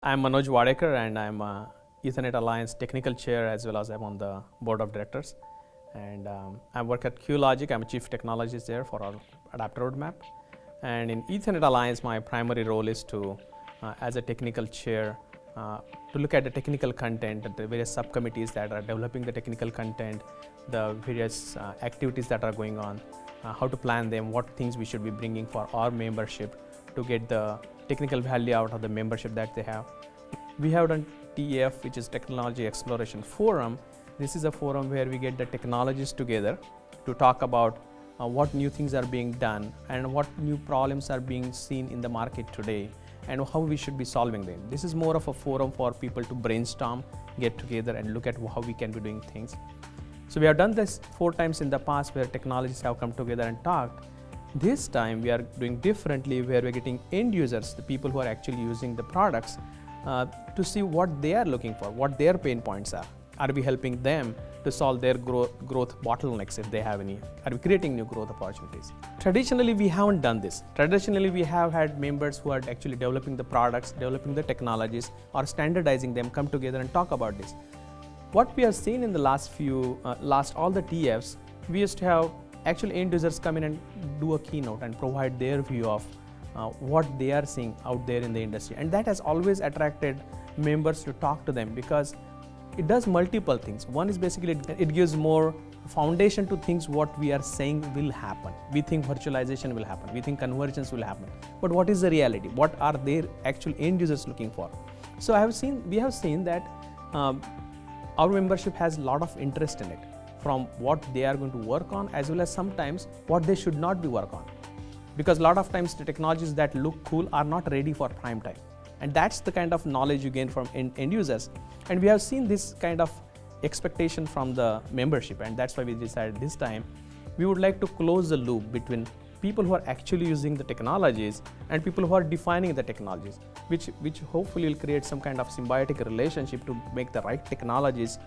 I'm Manoj Wadekar and I'm Ethernet Alliance Technical Chair as well as I'm on the Board of Directors. And I work at QLogic. I'm a Chief Technologist there for our adapter roadmap. And in Ethernet Alliance, my primary role is to, as a technical chair, to look at the technical content, the various subcommittees that are developing the technical content, the various activities that are going on, how to plan them, what things we should be bringing for our membership to get the technical value out of the membership that they have. We have done TEF, which is Technology Exploration Forum. This is a forum where we get the technologists together to talk about what new things are being done and what new problems are being seen in the market today and how we should be solving them. This is more of a forum for people to brainstorm, get together and look at how we can be doing things. So we have done this 4 times in the past where technologists have come together and talked. This time we are doing differently where we're getting end users, the people who are actually using the products, to see what they are looking for, what their pain points are. Are we helping them to solve their growth bottlenecks if they have any? Are we creating new growth opportunities? Traditionally, we haven't done this. Traditionally, we have had members who are actually developing the products, developing the technologies, or standardizing them, come together and talk about this. What we have seen in the last all the TFs, we used to have actual end users come in and do a keynote and provide their view of what they are seeing out there in the industry. And that has always attracted members to talk to them because it does multiple things. One is basically it gives more foundation to things what we are saying will happen. We think virtualization will happen. We think convergence will happen. But what is the reality? What are their actual end users looking for? So we have seen that our membership has a lot of interest in it, from what they are going to work on as well as sometimes what they should not be work on. Because a lot of times the technologies that look cool are not ready for prime time. And that's the kind of knowledge you gain from end users. And we have seen this kind of expectation from the membership, and that's why we decided this time we would like to close the loop between people who are actually using the technologies and people who are defining the technologies, which hopefully will create some kind of symbiotic relationship to make the right technologies,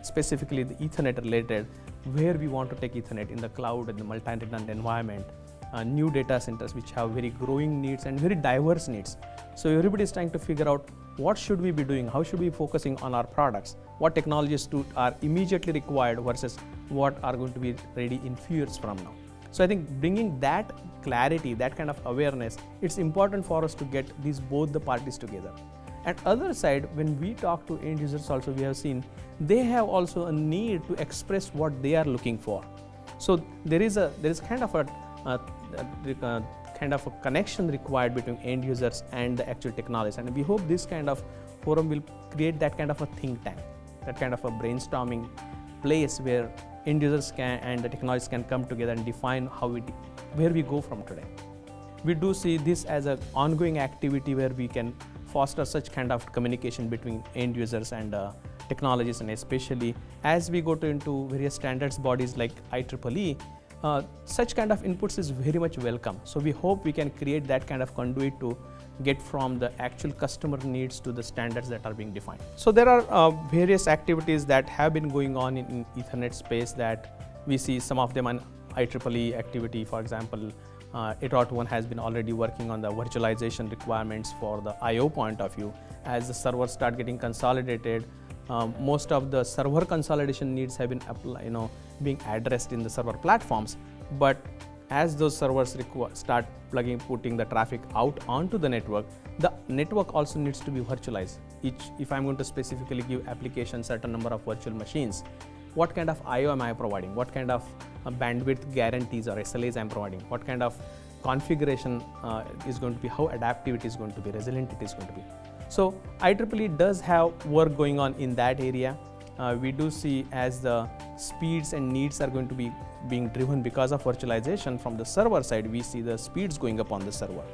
specifically the Ethernet related, where we want to take Ethernet in the cloud and the multi-tenant environment, new data centers which have very growing needs and very diverse needs. So everybody is trying to figure out what should we be doing, how should we be focusing on our products, what technologies are immediately required versus what are going to be ready in few years from now. So I think bringing that clarity, that kind of awareness, it's important for us to get both the parties together. And other side, when we talk to end users also, we have seen they have also a need to express what they are looking for. So there is kind of a connection required between end users and the actual technologies. And we hope this kind of forum will create that kind of a think tank, that kind of a brainstorming place where end users and the technologists can come together and define where we go from today. We do see this as an ongoing activity where we can foster such kind of communication between end users and technologists, and especially as we go into various standards bodies like IEEE, such kind of inputs is very much welcome. So we hope we can create that kind of conduit to get from the actual customer needs to the standards that are being defined. So there are various activities that have been going on in Ethernet space that we see some of them on IEEE activity. For example, IEEE has been already working on the virtualization requirements for the I/O point of view. As the servers start getting consolidated, most of the server consolidation needs have been being addressed in the server platforms. But as those servers start putting the traffic out onto the network also needs to be virtualized. If I'm going to specifically give application certain number of virtual machines, what kind of I/O am I providing? What kind of bandwidth guarantees or SLAs I'm providing? What kind of configuration is going to be? How adaptive it is going to be? Resilient it is going to be? So IEEE does have work going on in that area. We do see as the speeds and needs are going to be being driven because of virtualization from the server side, we see the speeds going up on the server,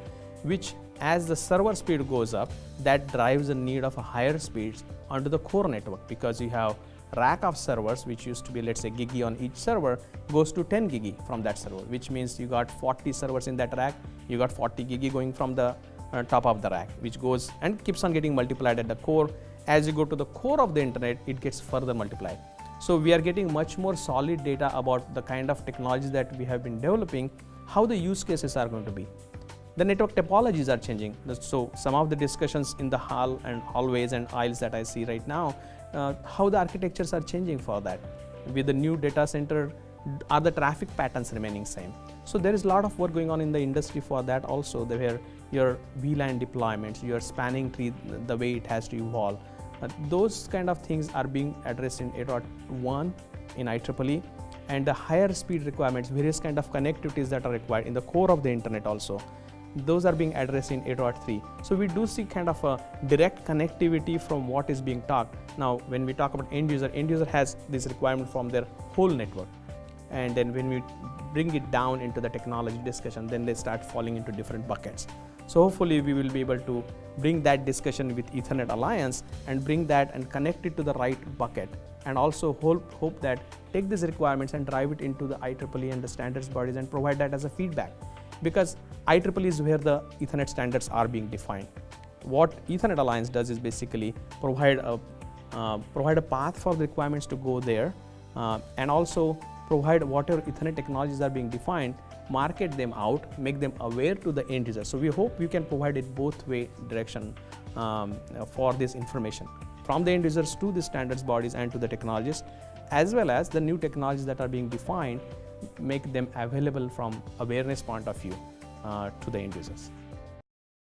which as the server speed goes up, that drives the need of a higher speeds onto the core network, because you have rack of servers which used to be, let's say, gigi on each server goes to 10 gigi from that server, which means you got 40 servers in that rack, you got 40 gigi going from the top of the rack, which goes and keeps on getting multiplied at the core. As you go to the core of the internet, it gets further multiplied. So we are getting much more solid data about the kind of technologies that we have been developing, how the use cases are going to be. The network topologies are changing. So some of the discussions in the hall and hallways and aisles that I see right now, how the architectures are changing for that. With the new data center, are the traffic patterns remaining same? So there is a lot of work going on in the industry for that also, where your VLAN deployments, your spanning tree, the way it has to evolve. Those kind of things are being addressed in 8.1 in IEEE, and the higher speed requirements, various kind of connectivities that are required in the core of the internet also, those are being addressed in 8.3. So we do see kind of a direct connectivity from what is being talked. Now when we talk about end user has this requirement from their whole network, and then when we bring it down into the technology discussion, then they start falling into different buckets. So hopefully we will be able to bring that discussion with Ethernet Alliance and bring that and connect it to the right bucket, and also hope that take these requirements and drive it into the IEEE and the standards bodies and provide that as a feedback, because IEEE is where the Ethernet standards are being defined. What Ethernet Alliance does is basically provide a path for the requirements to go there, and also provide whatever Ethernet technologies are being defined, market them out, make them aware to the end user. So we hope you can provide it both way direction for this information from the end users to the standards bodies and to the technologists, as well as the new technologies that are being defined, make them available from awareness point of view to the end users.